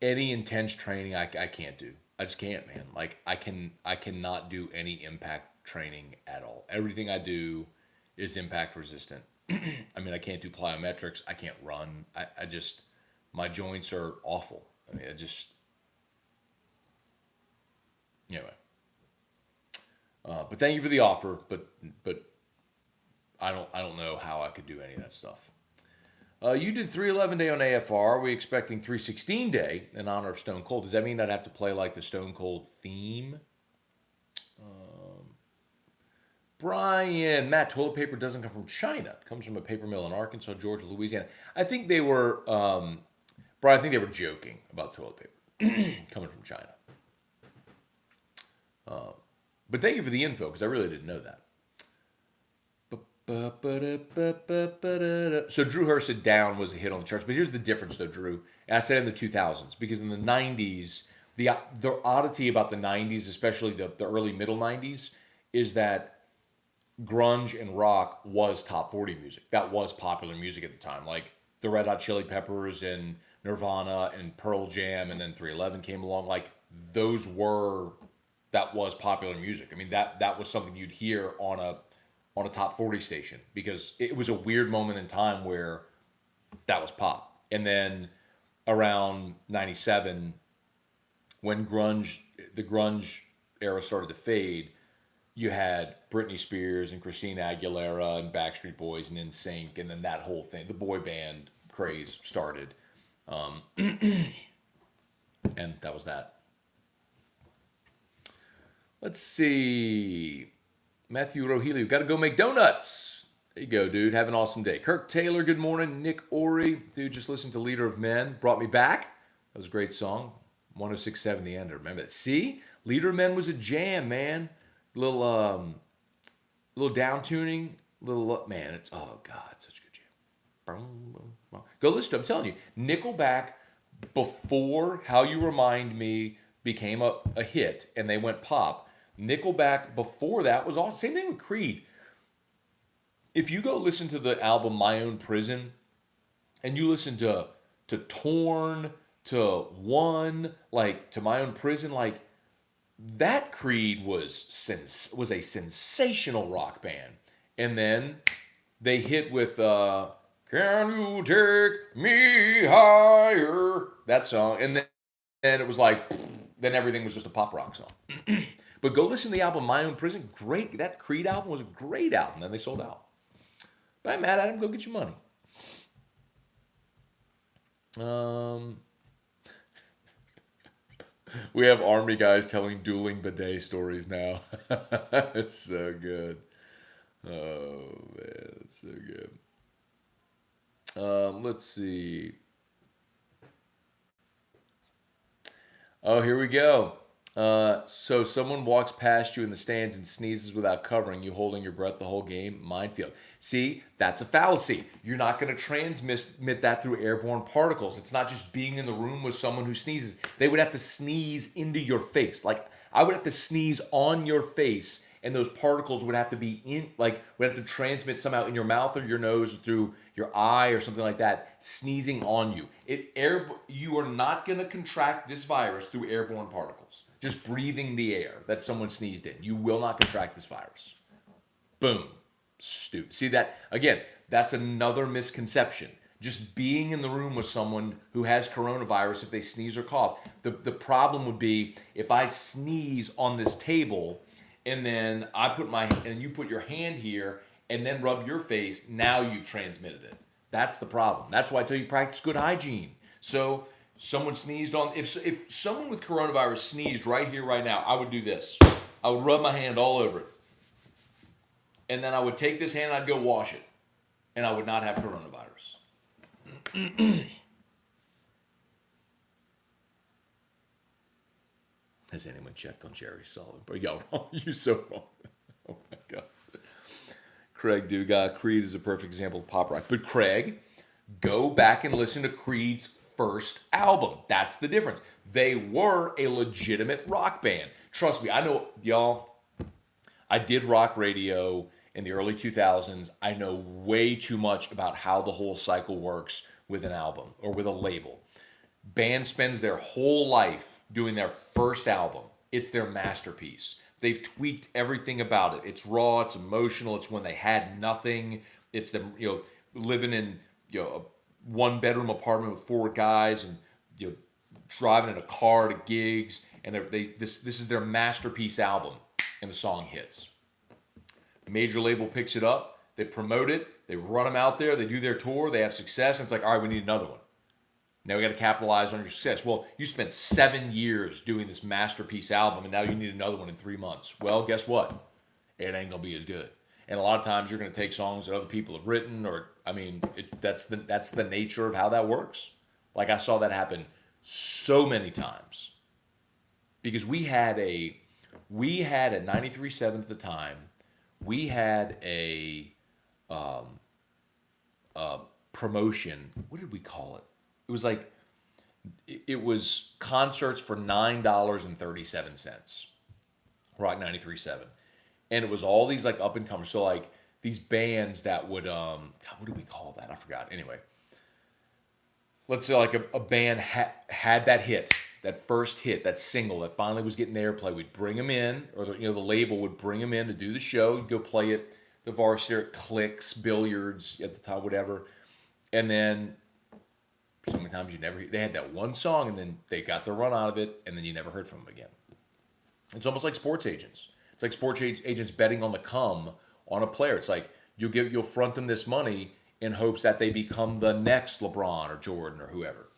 any intense training I can't do. I just can't, man. Like I cannot do any impact training at all. Everything I do is impact resistant. I mean, I can't do plyometrics. I can't run. I just, my joints are awful. I mean, anyway. But thank you for the offer. But I don't know how I could do any of that stuff. You did 311 day on AFR. Are we expecting 316 day in honor of Stone Cold? Does that mean I'd have to play like the Stone Cold theme? Brian, Matt, toilet paper doesn't come from China. It comes from a paper mill in Arkansas, Georgia, Louisiana. I think they were, Brian, I think they were joking about toilet paper coming from China. But thank you for the info, because I really didn't know that. So Drew Hurst said Down was a hit on the charts. But here's the difference, though, Drew. And I said in the 2000s, because in the 90s, the oddity about the 90s, especially the early middle 90s, is that grunge and rock was top 40 music. That was popular music at the time. Like the Red Hot Chili Peppers and Nirvana and Pearl Jam, and then 311 came along. Like that was popular music. I mean, that was something you'd hear on a top 40 station, because it was a weird moment in time where that was pop. And then around 97, when the grunge era started to fade, you had Britney Spears and Christina Aguilera and Backstreet Boys and NSYNC, and then that whole thing, the boy band craze started. And that was that. Let's see. Matthew Rogelio, got to go make donuts. There you go, dude. Have an awesome day. Kirk Taylor, good morning. Nick Ori, dude, just listened to Leader of Men. Brought me back. That was a great song. 106.7 The End. Remember that? See? Leader of Men was a jam, man. Little down tuning. Man, it's, oh, God, such a good jam. Go listen to it. I'm telling you. Nickelback, before How You Remind Me became a hit and they went pop, Nickelback before that was awesome. Same thing with Creed. If you go listen to the album My Own Prison, and you listen to Torn, to One, like to My Own Prison, like that Creed was a sensational rock band. And then they hit with Can You Take Me Higher? That song. And then it was like, then everything was just a pop rock song. But go listen to the album My Own Prison. Great. That Creed album was a great album. Then they sold out. But I'm mad at him. Go get your money. We have Army guys telling dueling bidet stories now. It's so good. Oh, man. It's so good. Let's see. Oh, here we go. So someone walks past you in the stands and sneezes without covering you, holding your breath the whole game. Minefield. See, that's a fallacy. You're not going to transmit that through airborne particles. It's not just being in the room with someone who sneezes. They would have to sneeze into your face. Like, I would have to sneeze on your face, and those particles would have to be would have to transmit somehow in your mouth or your nose or through your eye or something like that, sneezing on you. You are not going to contract this virus through airborne particles. Just breathing the air that someone sneezed in. You will not contract this virus. Boom. Stupid. See that? Again, that's another misconception. Just being in the room with someone who has coronavirus, if they sneeze or cough, the problem would be if I sneeze on this table and then and you put your hand here and then rub your face, now you've transmitted it. That's the problem. That's why I tell you practice good hygiene. So someone sneezed on, if someone with coronavirus sneezed right here, right now, I would do this. I would rub my hand all over it. And then I would take this hand, I'd go wash it. And I would not have coronavirus. Has anyone checked on Jerry Sullivan? But y'all wrong. You're so wrong. Oh my God. Craig Dugas, Creed is a perfect example of pop rock. But Craig, go back and listen to Creed's first album. That's the difference. They were a legitimate rock band. Trust me, I know, y'all, I did rock radio in the early 2000s. I know way too much about how the whole cycle works with an album or with a label. Band spends their whole life doing their first album. It's their masterpiece. They've tweaked everything about it. It's raw, it's emotional, it's when they had nothing. It's them, living in, a one-bedroom apartment with 4 guys and, driving in a car to gigs. And this is their masterpiece album, and the song hits. The major label picks it up, they promote it, they run them out there, they do their tour, they have success, and it's like, all right, we need another one. Now we got to capitalize on your success. Well, you spent 7 years doing this masterpiece album, and now you need another one in 3 months. Well, guess what? it ain't gonna be as good. And a lot of times you're gonna take songs that other people have written, or I mean, that's the nature of how that works. Like I saw that happen so many times because we had a 93.7 at the time. We had a promotion. What did we call it? It was like it was concerts for $9.37. Rock 93.7, and it was all these like up and comers. So like these bands that would God, what do we call that? I forgot. Anyway, let's say like a band had that hit, that first hit, that single that finally was getting airplay. We'd bring them in, or the label would bring them in to do the show. You'd go play it, the Varsity, Clicks, Billiards at the time, whatever, and then so many times you never. They had that one song, and then they got their run out of it, and then you never heard from them again. It's almost like sports agents. It's like sports agents betting on the come on a player. It's like you'll front them this money in hopes that they become the next LeBron or Jordan or whoever.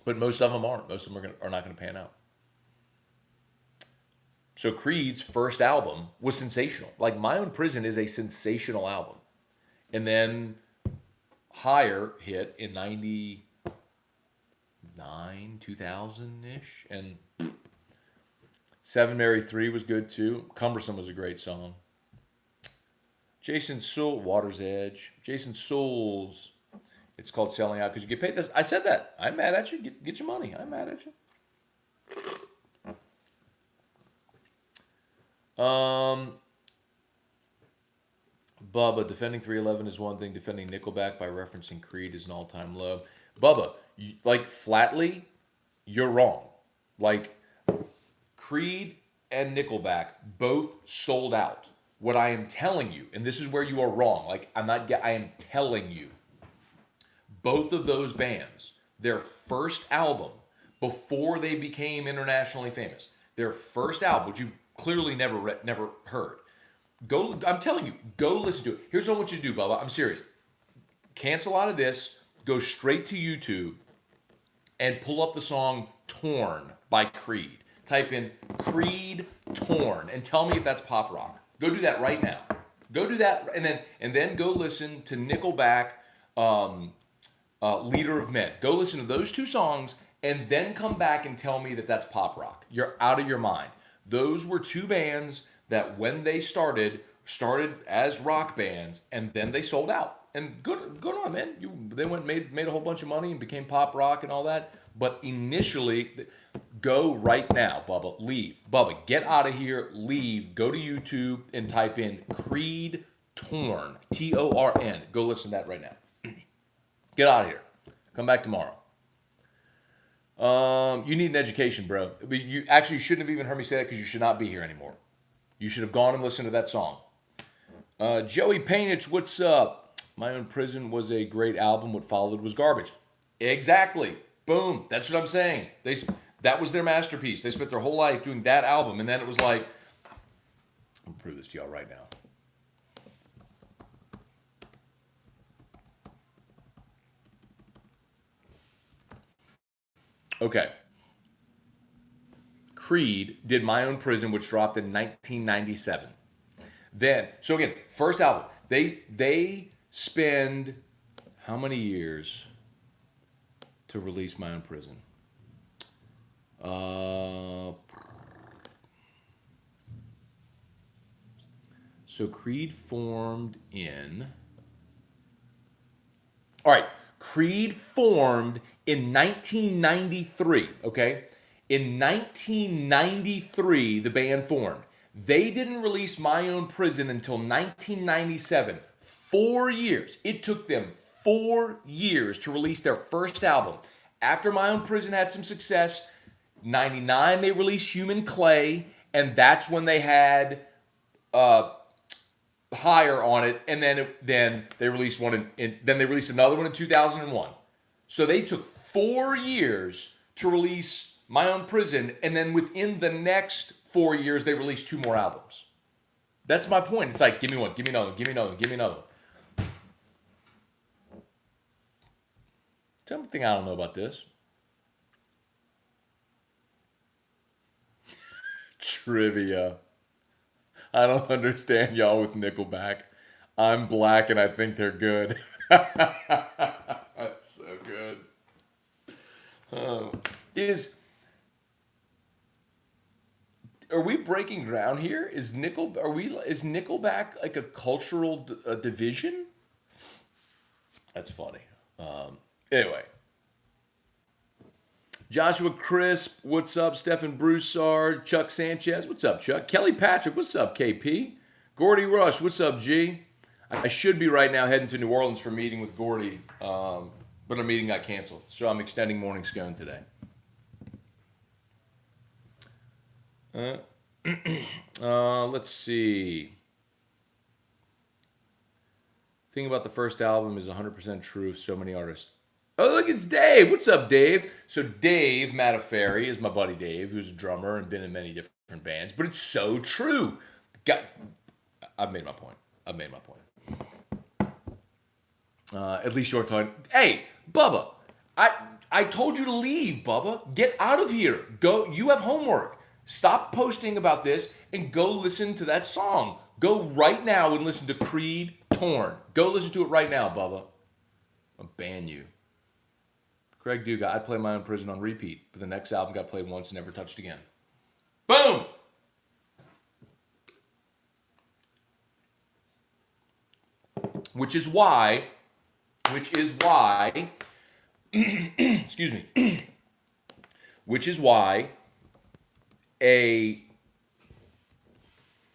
But most of them aren't. Most of them are not going to pan out. So Creed's first album was sensational. Like My Own Prison is a sensational album. And then Higher hit in 99, 2000-ish. And Seven Mary 3 was good too. Cumbersome was a great song. Jason Sewell, Water's Edge. Jason Sewell's, it's called Selling Out because you get paid this. I said that. I'm mad at you. Get your money. I'm mad at you. Bubba, defending 311 is one thing. Defending Nickelback by referencing Creed is an all-time low. Bubba, like flatly, you're wrong. Like Creed and Nickelback both sold out. What I am telling you, and this is where you are wrong. Like I am telling you, both of those bands, their first album before they became internationally famous, their first album, which you've clearly never heard. I'm telling you, go listen to it. Here's what I want you to do, Bubba. I'm serious. Cancel out of this, go straight to YouTube, and pull up the song "Torn" by Creed. Type in Creed "Torn" and tell me if that's pop rock. Go do that right now. Go do that, and then go listen to Nickelback, "Leader of Men." Go listen to those two songs, and then come back and tell me that that's pop rock. You're out of your mind. Those were two bands that, when they started as rock bands, and then they sold out. And good on them, man. They went made a whole bunch of money and became pop rock and all that. But initially, go right now, Bubba. Leave. Bubba, get out of here. Leave. Go to YouTube and type in Creed Torn. Torn. Go listen to that right now. Get out of here. Come back tomorrow. You need an education, bro. You actually shouldn't have even heard me say that because you should not be here anymore. You should have gone and listened to that song. Joey Painich, what's up? My Own Prison was a great album. What followed was garbage. Exactly. Boom. That's what I'm saying. That was their masterpiece. They spent their whole life doing that album, and then it was like, I'll prove this to y'all right now. Okay. Creed did My Own Prison, which dropped in 1997. Then, so again, first album. They spend how many years to release My Own Prison? So Creed formed in. All right, Creed formed in 1993. Okay, in 1993, the band formed. They didn't release My Own Prison until 1997. 4 years. It took them 4 years to release their first album. After My Own Prison had some success, 99 they released Human Clay, and that's when they had Higher on it, and then they released one then they released another one in 2001. So they took 4 years to release My Own Prison, and then within the next 4 years they released 2 more albums. That's my point. It's like, give me one, give me another, give me another, give me another. Something I don't know about this. Trivia. I don't understand y'all with Nickelback. I'm black and I think they're good. That's so good. Oh. Is Are we breaking ground here? Is Nickelback like a cultural division? That's funny. Anyway, Joshua Crisp, what's up? Stephen Broussard, Chuck Sanchez, what's up, Chuck? Kelly Patrick, what's up, KP? Gordy Rush, what's up, G? I should be right now heading to New Orleans for a meeting with Gordy, but our meeting got canceled, so I'm extending Morning Scone today. Let's see. Thing about the first album is 100% true. So many artists. Oh, look, it's Dave. What's up, Dave? So Dave Mataferri is my buddy Dave, who's a drummer and been in many different bands. But it's so true. I've made my point. At least you're talking. Hey, Bubba, I told you to leave, Bubba. Get out of here. Go. You have homework. Stop posting about this and go listen to that song. Go right now and listen to Creed Torn. Go listen to it right now, Bubba. I'll ban you. Craig Duga, I'd play My Own Prison on repeat, but the next album got played once and never touched again. Boom! Which is why, excuse me, which is why it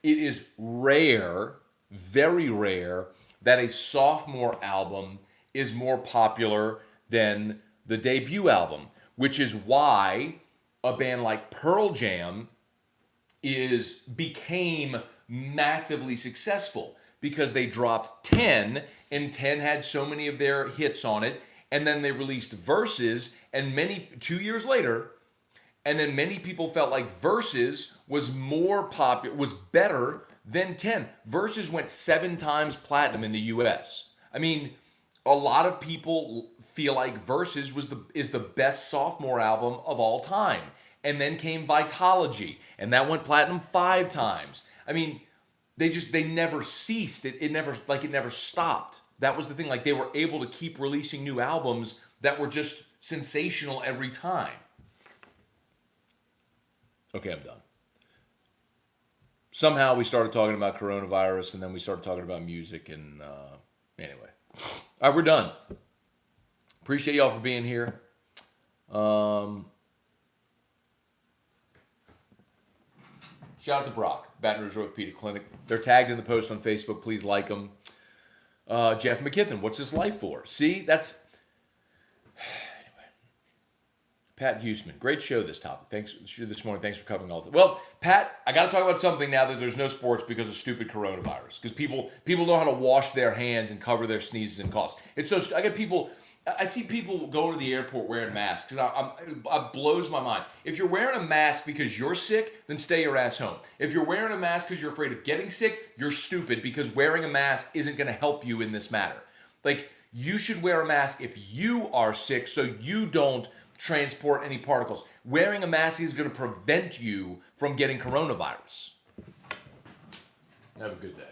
is rare, very rare, that a sophomore album is more popular than the debut album, which is why a band like Pearl Jam became massively successful, because they dropped 10 and 10 had so many of their hits on it, and then they released Versus, and 2 years later, and then many people felt like Versus was better than 10. Versus went 7 times platinum in the US. I mean, a lot of people feel like Versus is the best sophomore album of all time. And then came Vitology, and that went platinum 5 times. I mean, they never ceased. It never stopped. That was the thing. Like, they were able to keep releasing new albums that were just sensational every time. Okay, I'm done. Somehow we started talking about coronavirus, and then we started talking about music, and anyway. All right, we're done. Appreciate y'all for being here. Shout out to Brock, Baton Rouge Orthopedic Clinic. They're tagged in the post on Facebook. Please like them. Jeff McKithen, what's his life for? See, that's... Anyway. Pat Huseman, great show this morning. Thanks for covering all of it. Well, Pat, I got to talk about something now that there's no sports because of stupid coronavirus. Because people know how to wash their hands and cover their sneezes and coughs. It's so... I see people going to the airport wearing masks, and it blows my mind. If you're wearing a mask because you're sick, then stay your ass home. If you're wearing a mask because you're afraid of getting sick, you're stupid, because wearing a mask isn't going to help you in this matter. Like, you should wear a mask if you are sick so you don't transport any particles. Wearing a mask is going to prevent you from getting coronavirus. Have a good day.